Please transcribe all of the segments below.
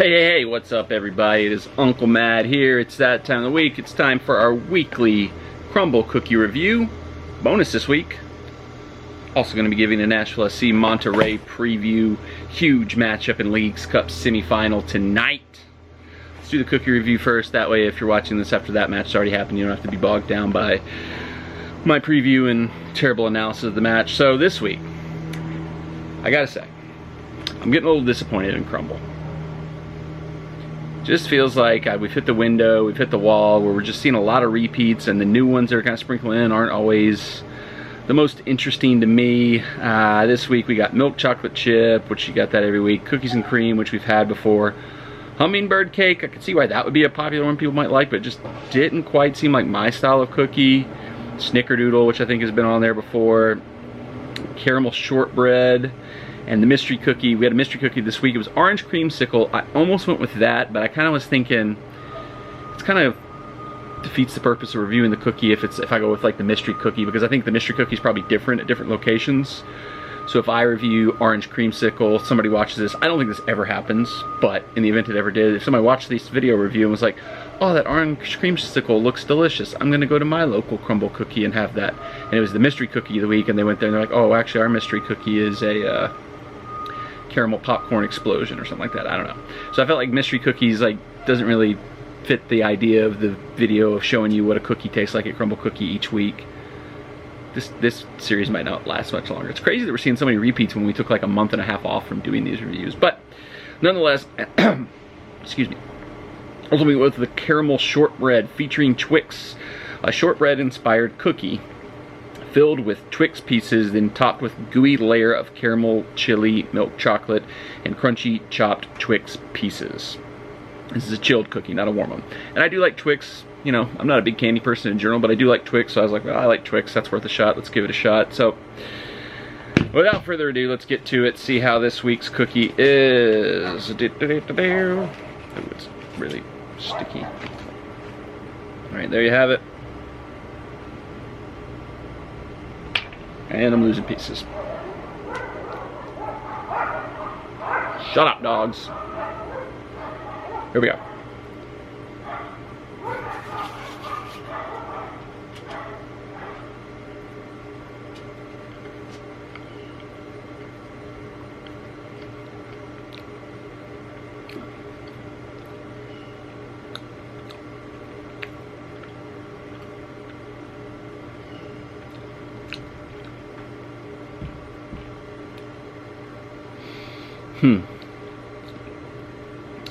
Hey, what's up everybody? It is Uncle Mad here. It's that time of the week. It's time for our weekly Crumbl cookie review. Bonus this week. Also going to be giving a Nashville SC Monterrey preview. Huge matchup in Leagues Cup semifinal tonight. Let's do the cookie review first. That way if you're watching this after that match has already happened, you don't have to be bogged down by my preview and terrible analysis of the match. So this week, I gotta say, I'm getting a little disappointed in Crumbl. Just feels like we've hit the window, we've hit the wall, where we're just seeing a lot of repeats, and the new ones that are kind of sprinkling in aren't always the most interesting to me. This week we got milk chocolate chip, which you got that every week, cookies and cream, which we've had before, hummingbird cake. I could see why that would be a popular one people might like, but it just didn't quite seem like my style of cookie. Snickerdoodle, which I think has been on there before, caramel shortbread, and the mystery cookie. We had a mystery cookie this week. It was orange creamsicle. I almost went with that, but I kind of was thinking it's kind of defeats the purpose of reviewing the cookie if I go with like the mystery cookie, because I think the mystery cookie is probably different at different locations. So if I review orange creamsicle, somebody watches this, I don't think this ever happens, but in the event it ever did, if somebody watched this video review and was like, oh, that orange creamsicle looks delicious, I'm gonna go to my local Crumbl cookie and have that. And it was the mystery cookie of the week, and they went there and they're like, oh, actually our mystery cookie is a caramel popcorn explosion or something like that. I don't know. So I felt like mystery cookies doesn't really fit the idea of the video of showing you what a cookie tastes like at Crumbl cookie each week. This series might not last much longer. It's crazy that we're seeing so many repeats when we took like a month and a half off from doing these reviews. But nonetheless, excuse me. Ultimately with the caramel shortbread featuring TWIX, a shortbread inspired cookie filled with TWIX pieces, then topped with gooey layer of caramel, chili, milk chocolate, and crunchy chopped TWIX pieces. This is a chilled cookie, not a warm one. And I do like TWIX. You know, I'm not a big candy person in general, but I do like TWIX, so I was like, well, I like TWIX, that's worth a shot, let's give it a shot. So, without further ado, let's get to it, see how this week's cookie is. Oh, it's really sticky. Alright, there you have it. And I'm losing pieces. Shut up, dogs. Here we go.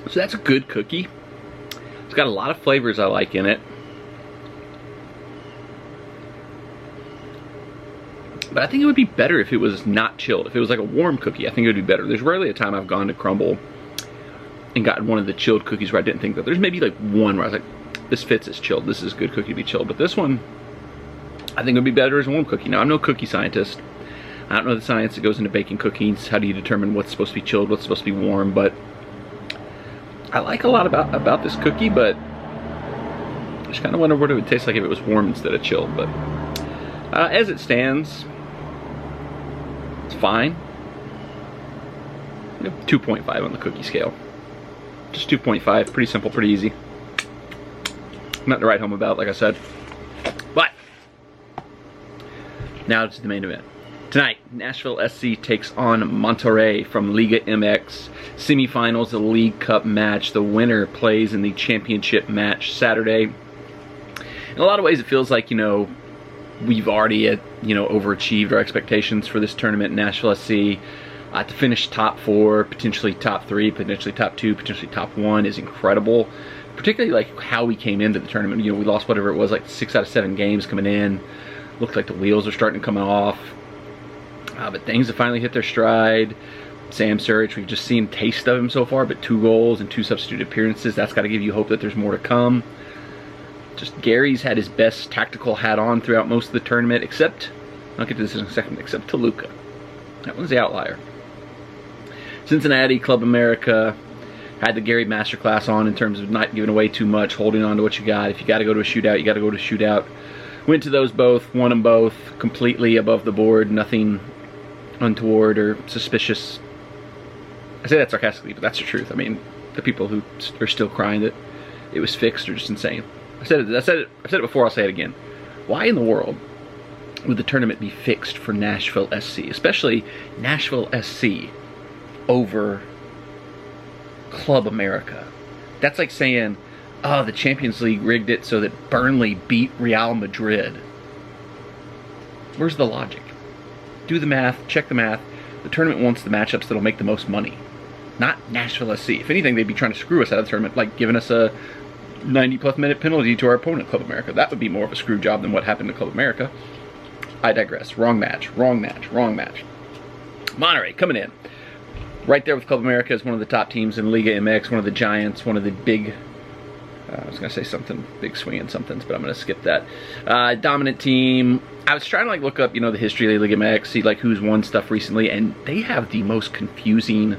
So that's a good cookie. It's got a lot of flavors I like in it. But I think it would be better if it was not chilled. If it was like a warm cookie, I think it would be better. There's rarely a time I've gone to Crumbl and gotten one of the chilled cookies where I didn't think that. There's maybe like one where I was like, this fits as chilled. This is a good cookie to be chilled. But this one, I think it would be better as a warm cookie. Now, I'm no cookie scientist. I don't know the science that goes into baking cookies. How do you determine what's supposed to be chilled, what's supposed to be warm? But I like a lot about this cookie, but I just kind of wonder what it would taste like if it was warm instead of chilled. But as it stands, it's fine. 2.5 on the cookie scale. Just 2.5, pretty simple, pretty easy. Nothing to write home about, like I said. But now to the main event. Tonight, Nashville SC takes on Monterrey from Liga MX. Semifinals of the League Cup match. The winner plays in the championship match Saturday. In a lot of ways, it feels like, you know, we've already, overachieved our expectations for this tournament. Nashville SC to finish top 4, potentially top 3, potentially top 2, potentially top 1 is incredible. Particularly like how we came into the tournament. You know, we lost whatever it was, like 6 out of 7 games coming in. Looked like the wheels are starting to come off. But things have finally hit their stride. Sam Surridge, we've just seen a taste of him so far, but 2 goals and 2 substitute appearances. That's got to give you hope that there's more to come. Just Gary's had his best tactical hat on throughout most of the tournament, except, I'll get to this in a second, except Toluca. That one's the outlier. Cincinnati, Club America, had the Gary masterclass on in terms of not giving away too much, holding on to what you got. If you got to go to a shootout, you got to go to a shootout. Went to those both, won them both, completely above the board, nothing untoward or suspicious. I say that sarcastically, but that's the truth. I mean, the people who are still crying that it was fixed are just insane. I've said it before, I'll say it again. Why in the world would the tournament be fixed for Nashville SC, especially Nashville SC over Club America? That's like saying, oh, the Champions League rigged it so that Burnley beat Real Madrid. Where's the logic? Do the math, check the math. The tournament wants the matchups that'll make the most money, not Nashville SC. If anything, they'd be trying to screw us out of the tournament, like giving us a 90-plus minute penalty to our opponent, Club America. That would be more of a screw job than what happened to Club America. I digress. Wrong match, wrong match, wrong match. Monterrey coming in. Right there with Club America is one of the top teams in Liga MX, one of the giants, one of the big, I was going to say something, big swinging somethings, but I'm going to skip that. Dominant team. I was trying to like look up, you know, the history of Liga MX, see like who's won stuff recently, and they have the most confusing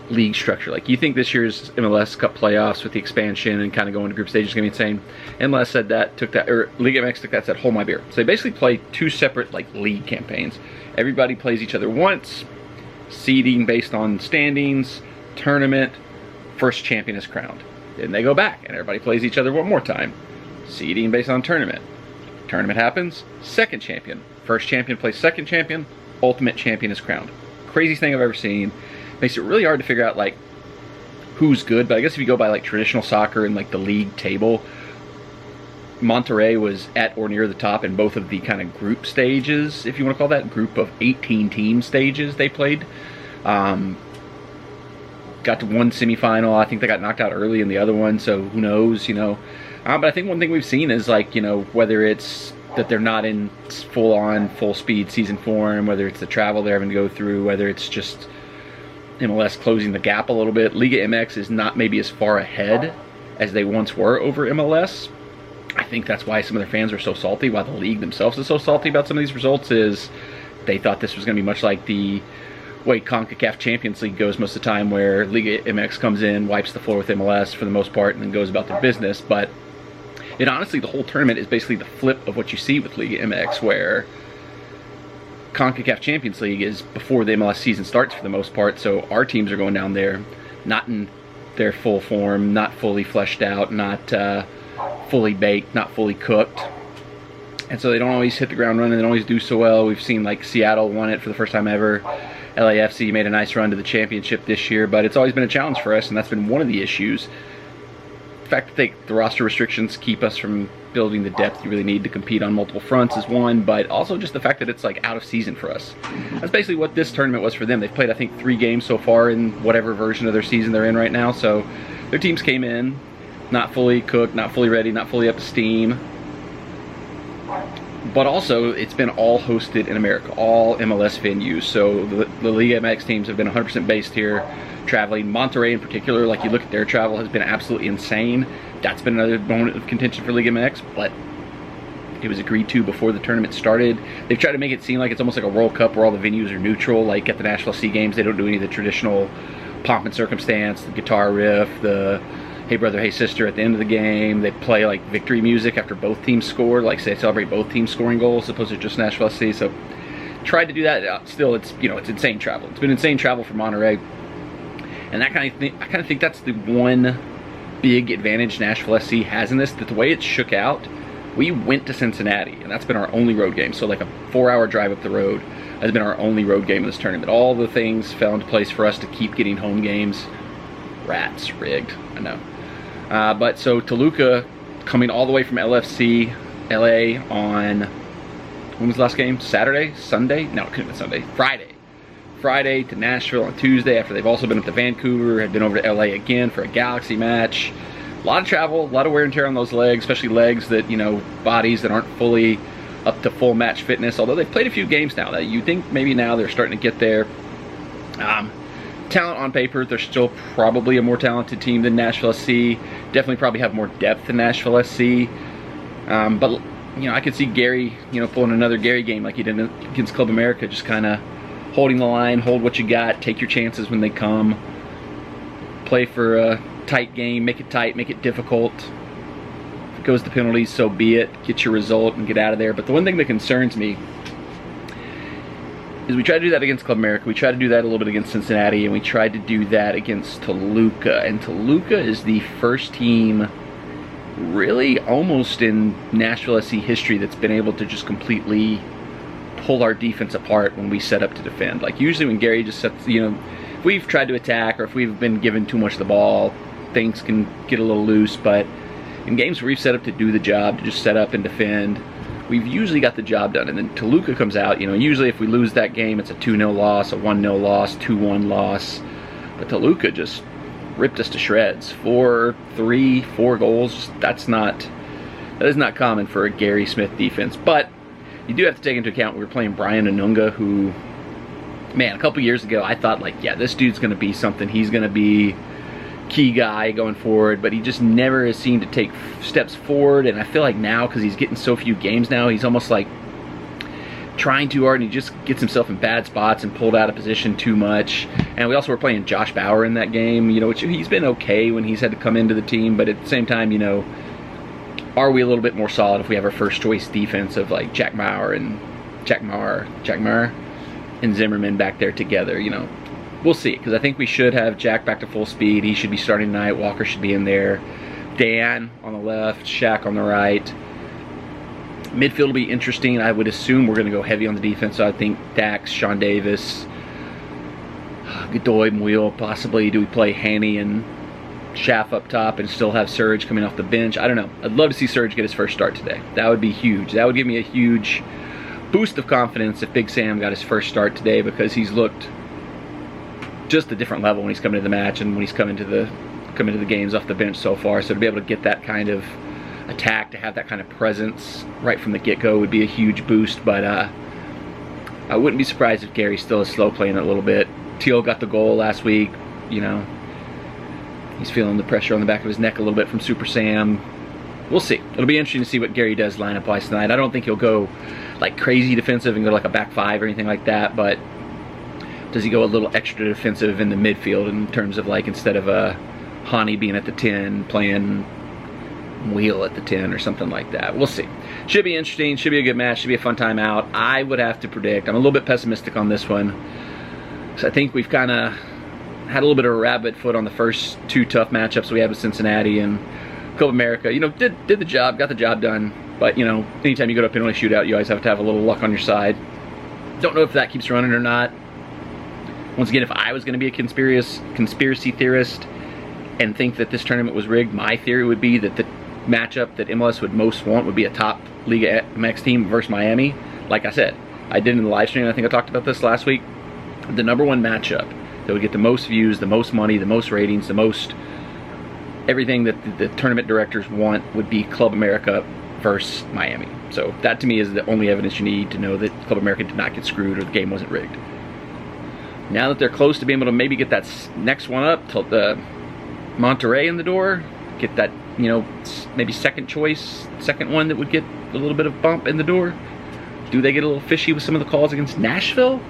league structure. Like, you think this year's MLS Cup playoffs with the expansion and kind of going to group stages is going to be insane. MLS said that, took that, or Liga MX took that, said, hold my beer. So they basically play two separate like league campaigns. Everybody plays each other once, seeding based on standings, tournament, first champion is crowned. Then they go back and everybody plays each other one more time, seeding based on tournament. Tournament happens, second champion. First champion plays second champion, ultimate champion is crowned. Craziest thing I've ever seen. Makes it really hard to figure out like who's good, but I guess if you go by like traditional soccer and like the league table, Monterrey was at or near the top in both of the kind of group stages, if you want to call that, group of 18 team stages they played. Got to one semifinal. I think they got knocked out early in the other one, so who knows, you know. But I think one thing we've seen is like, you know, whether it's that they're not in full-on, full-speed season form, whether it's the travel they're having to go through, whether it's just MLS closing the gap a little bit. Liga MX is not maybe as far ahead as they once were over MLS. I think that's why some of their fans are so salty, why the league themselves is so salty about some of these results, is they thought this was going to be much like the way CONCACAF Champions League goes most of the time, where Liga MX comes in, wipes the floor with MLS for the most part, and then goes about their business. But it honestly, the whole tournament is basically the flip of what you see with Liga MX, where CONCACAF Champions League is before the MLS season starts for the most part, so our teams are going down there not in their full form, not fully fleshed out, not fully baked, not fully cooked, and so they don't always hit the ground running. They don't always do so well. We've seen like Seattle won it for the first time ever. LAFC made a nice run to the championship this year, but it's always been a challenge for us, and that's been one of the issues. The fact that the roster restrictions keep us from building the depth you really need to compete on multiple fronts is one, but also just the fact that it's like out of season for us. That's basically what this tournament was for them. They've played, I think, 3 games so far in whatever version of their season they're in right now, so their teams came in not fully cooked, not fully ready, not fully up to steam. But also, it's been all hosted in America, all MLS venues. So the Liga MX teams have been 100% based here, traveling. Monterrey in particular, like you look at their travel, has been absolutely insane. That's been another moment of contention for Liga MX, but it was agreed to before the tournament started. They've tried to make it seem like it's almost like a World Cup where all the venues are neutral. Like at the Nashville SC games, they don't do any of the traditional pomp and circumstance, the guitar riff, the hey brother, hey sister at the end of the game. They play like victory music after both teams score, like say celebrate both teams scoring goals, as opposed to just Nashville SC. So tried to do that. Still, it's, you know, it's insane travel. It's been insane travel for Monterrey, and that kind of thing. I kind of think that's the one big advantage Nashville SC has in this. That the way it's shook out, we went to Cincinnati, and that's been our only road game. So like a 4-hour drive up the road has been our only road game in this tournament. All the things fell into place for us to keep getting home games. Rats, rigged, I know. But so Toluca coming all the way from LFC, LA on, when was the last game? Saturday? Sunday? No, it couldn't have been Sunday. Friday. Friday to Nashville on Tuesday, after they've also been up to Vancouver, had been over to LA again for a Galaxy match. A lot of travel, a lot of wear and tear on those legs, especially legs that, you know, bodies that aren't fully up to full match fitness, although they've played a few games now that you think maybe now they're starting to get there. Talent on paper, they're still probably a more talented team than Nashville SC. Definitely probably have more depth than Nashville SC. But, you know, I could see Gary, you know, pulling another Gary game like he did against Club America, just kind of holding the line, hold what you got, take your chances when they come, play for a tight game, make it tight, make it difficult. If it goes to penalties, so be it. Get your result and get out of there. But the one thing that concerns me is we tried to do that against Club America, we tried to do that a little bit against Cincinnati, and we tried to do that against Toluca. And Toluca is the first team really almost in Nashville SC history that's been able to just completely pull our defense apart when we set up to defend. Like usually when Gary just sets, you know, if we've tried to attack or if we've been given too much of the ball, things can get a little loose. But in games where we've set up to do the job, to just set up and defend, we've usually got the job done. And then Toluca comes out, you know, usually if we lose that game, it's a 2-0 loss, a 1-0 loss, 2-1 loss. But Toluca just ripped us to shreds. 4 goals. That is not common for a Gary Smith defense. But you do have to take into account we were playing Brian Anunga, who, man, a couple years ago I thought, like, yeah, this dude's going to be something. He's going to be key guy going forward, but he just never has seemed to take steps forward. And I feel like now, because he's getting so few games now, he's almost like trying too hard, and he just gets himself in bad spots and pulled out of position too much. And we also were playing Josh Bauer in that game, you know, which he's been okay when he's had to come into the team, but at the same time, you know, are we a little bit more solid if we have our first choice defense of like Jack Maurer and Zimmerman back there together? You know, we'll see, because I think we should have Jack back to full speed. He should be starting tonight. Walker should be in there. Dan on the left, Shaq on the right. Midfield will be interesting. I would assume we're going to go heavy on the defense. So I think Dax, Sean Davis, Godoy, Muil, possibly. Do we play Haney and Schaff up top and still have Surge coming off the bench? I don't know. I'd love to see Surge get his first start today. That would be huge. That would give me a huge boost of confidence if Big Sam got his first start today, because he's looked just a different level when he's coming to the match and when he's coming to the games off the bench so far. So to be able to get that kind of attack, to have that kind of presence right from the get-go would be a huge boost. But I wouldn't be surprised if Gary still is slow playing it a little bit. Teal got the goal last week, you know. He's feeling the pressure on the back of his neck a little bit from Super Sam. We'll see. It'll be interesting to see what Gary does lineup-wise tonight. I don't think he'll go like crazy defensive and go like a back five or anything like that, but does he go a little extra defensive in the midfield in terms of, like, instead of Hani being at the 10, playing Wheel at the 10 or something like that? We'll see. Should be interesting. Should be a good match. Should be a fun time out. I would have to predict, I'm a little bit pessimistic on this one, so I think we've kind of had a little bit of a rabbit foot on the first two tough matchups we had with Cincinnati and Club America. You know, did the job, got the job done, but, you know, anytime you go to a penalty shootout, you always have to have a little luck on your side. Don't know if that keeps running or not. Once again, if I was going to be a conspiracy theorist and think that this tournament was rigged, my theory would be that the matchup that MLS would most want would be a top Liga MX team versus Miami. Like I said, I did in the live stream, I think I talked about this last week, the #1 matchup that would get the most views, the most money, the most ratings, the most everything that the tournament directors want would be Club America versus Miami. So that to me is the only evidence you need to know that Club America did not get screwed or the game wasn't rigged. Now that they're close to being able to maybe get that next one up, till the Monterrey in the door, get that, you know, maybe second choice, second one that would get a little bit of bump in the door. Do they get a little fishy with some of the calls against Nashville?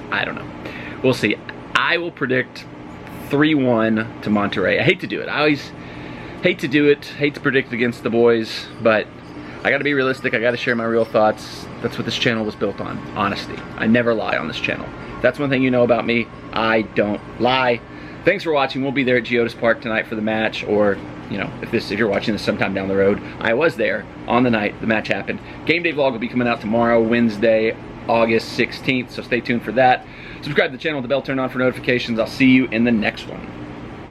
I don't know. We'll see. I will predict 3-1 to Monterrey. I hate to do it. I always hate to do it. Hate to predict against the boys, but I gotta be realistic. I gotta share my real thoughts. That's what this channel was built on. Honesty. I never lie on this channel. That's one thing you know about me. I don't lie. Thanks for watching. We'll be there at Geodis Park tonight for the match, or, you know, if you're watching this sometime down the road. I was there on the night the match happened. Game day vlog will be coming out tomorrow, Wednesday, August 16th, so stay tuned for that. Subscribe to the channel with the bell turned on for notifications. I'll see you in the next one.